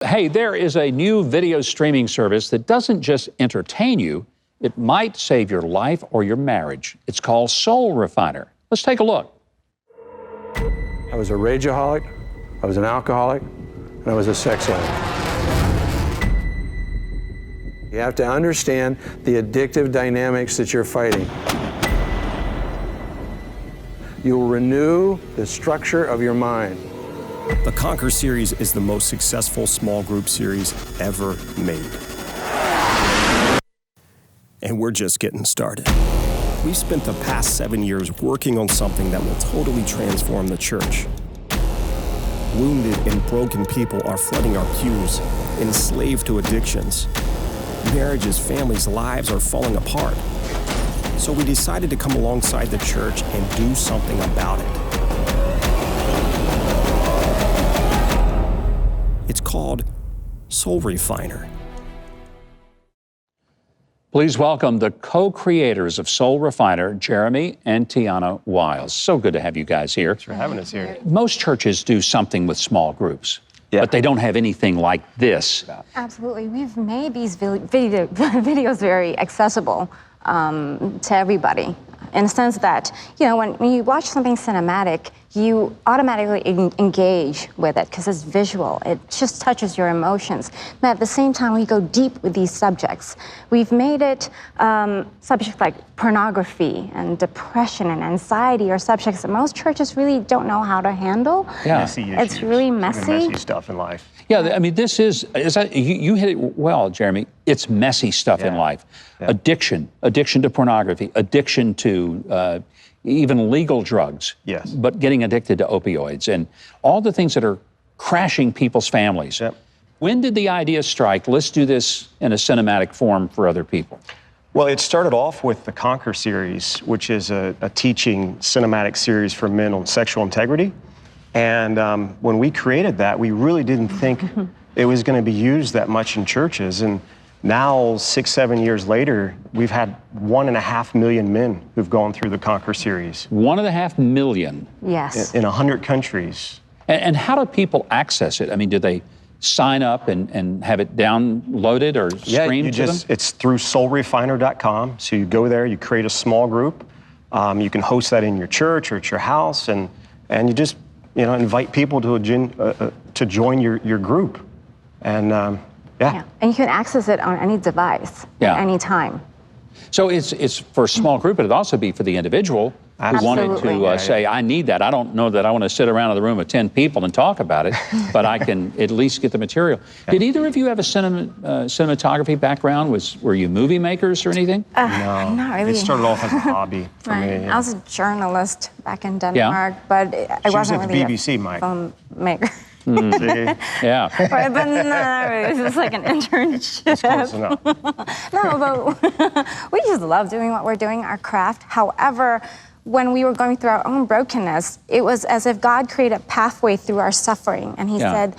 Hey, there is a new video streaming service that doesn't just entertain you, it might save your life or your marriage. It's called Soul Refiner. Let's take a look. I was a rageaholic, I was an alcoholic, and I was a sex addict. You have to understand the addictive dynamics that you're fighting. You'll renew the structure of your mind. The Conquer series is the most successful small group series ever made. And we're just getting started. We've spent the past 7 years working on something that will totally transform the church. Wounded and broken people are flooding our pews, enslaved to addictions. Marriages, families, lives are falling apart. So we decided to come alongside the church and do something about it. It's called Soul Refiner. Please welcome the co-creators of Soul Refiner, Jeremy and Tiana Wiles. So good to have you guys here. Thanks for having us here. Most churches do something with small groups, but they don't have anything like this. Absolutely. We've made these videos very accessible to everybody, in the sense that, you know, when you watch something cinematic, you automatically engage with it because it's visual. It just touches your emotions. But at the same time, we go deep with these subjects. We've made it subjects like pornography and depression and anxiety are subjects that most churches really don't know how to handle. Yeah. It's really messy. Stuff in life. Yeah, I mean, this is you hit it well, Jeremy. It's messy stuff in life. Addiction to pornography, addiction to even legal drugs. Yes. But getting addicted to opioids and all the things that are crashing people's families. Yep. When did the idea strike, let's do this in a cinematic form for other people? Well, it started off with the Conquer series, which is a teaching cinematic series for men on sexual integrity. And when we created that, we really didn't think it was going to be used that much in churches. And now, 6, 7 years later, we've had 1.5 million men who've gone through the Conquer series. 1.5 million? Yes. In 100 countries. And how do people access it? I mean, do they sign up and have it downloaded or streamed to them? It's through soulrefiner.com. So you go there, you create a small group. You can host that in your church or at your house, and you just invite people to join your group. And Yeah, and you can access it on any device at any time. So it's for a small group, but it'd also be for the individual who wanted to say, I need that. I don't know that I want to sit around in the room with 10 people and talk about it, but I can at least get the material. Did either of you have a cinematography background? Were you movie makers or anything? No, not really. It started off as a hobby for me. I was a journalist back in Denmark, but I wasn't really BBC, a Mike. filmmaker. Yeah. But no, it was just like an internship. That's close enough. No, but we just love doing what we're doing, our craft. However, when we were going through our own brokenness, it was as if God created a pathway through our suffering. And he said,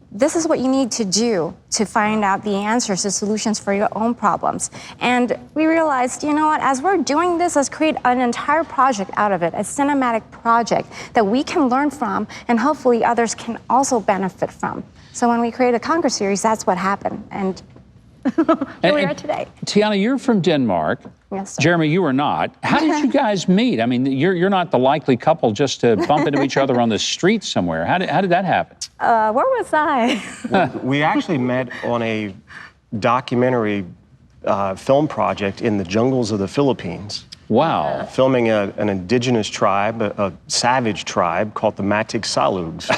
this is what you need to do to find out the answers, the solutions for your own problems. And we realized, you know what, as we're doing this, let's create an entire project out of it, a cinematic project that we can learn from and hopefully others can also benefit from. So when we created a Conquer series, that's what happened. And here we are today. Tiana, you're from Denmark. Yes, sir. Jeremy, you are not. How did you guys meet? I mean, you're not the likely couple just to bump into each other on the street somewhere. How did that happen? Where was I? We actually met on a documentary film project in the jungles of the Philippines. Wow. Filming an indigenous tribe, a savage tribe called the Matig Salugs.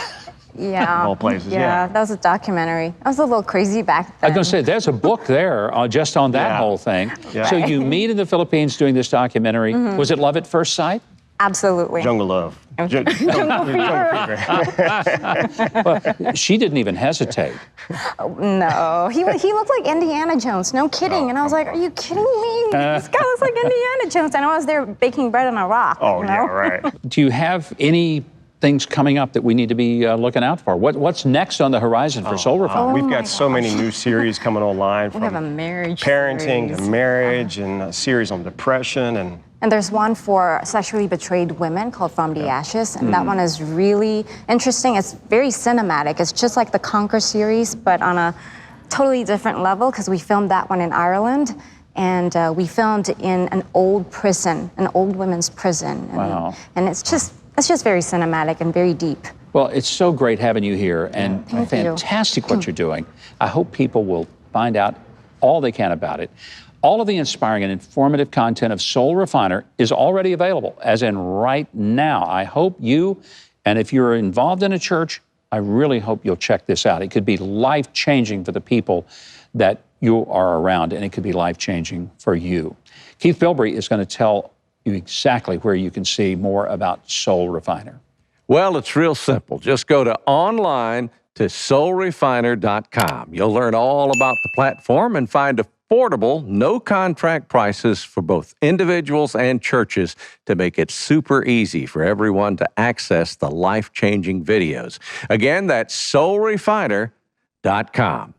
Yeah. All places, that was a documentary. I was a little crazy back then. I was going to say, there's a book there just on that whole thing. Yeah. So you meet in the Philippines doing this documentary. Was it love at first sight? Absolutely. Jungle love. Jungle Well, she didn't even hesitate. No, he looked like Indiana Jones. No kidding. And I was like, are you kidding me? This guy looks like Indiana Jones. And I was there baking bread on a rock. Oh, yeah, right. Do you have any things coming up that we need to be looking out for? What's next on the horizon for Soul Refiner? We've got so many new series coming online, from We have a marriage parenting series. to marriage, and a series on depression, And there's one for sexually betrayed women called From the Ashes, and that one is really interesting. It's very cinematic. It's just like the Conquer series, but on a totally different level, because we filmed that one in Ireland, and we filmed in an old prison, an old women's prison. And, Wow. And it's just very cinematic and very deep. Well, it's so great having you here, and Thank you. fantastic what you're doing. I hope people will find out all they can about it. All of the inspiring and informative content of Soul Refiner is already available, as in right now. I hope you, and if you're involved in a church, I really hope you'll check this out. It could be life-changing for the people that you are around, and it could be life-changing for you. Keith Bilbrey is going to tell you exactly where you can see more about Soul Refiner. Well, it's real simple. Just go to online to soulrefiner.com. You'll learn all about the platform and find affordable, no-contract prices for both individuals and churches to make it super easy for everyone to access the life-changing videos. Again, that's soulrefiner.com.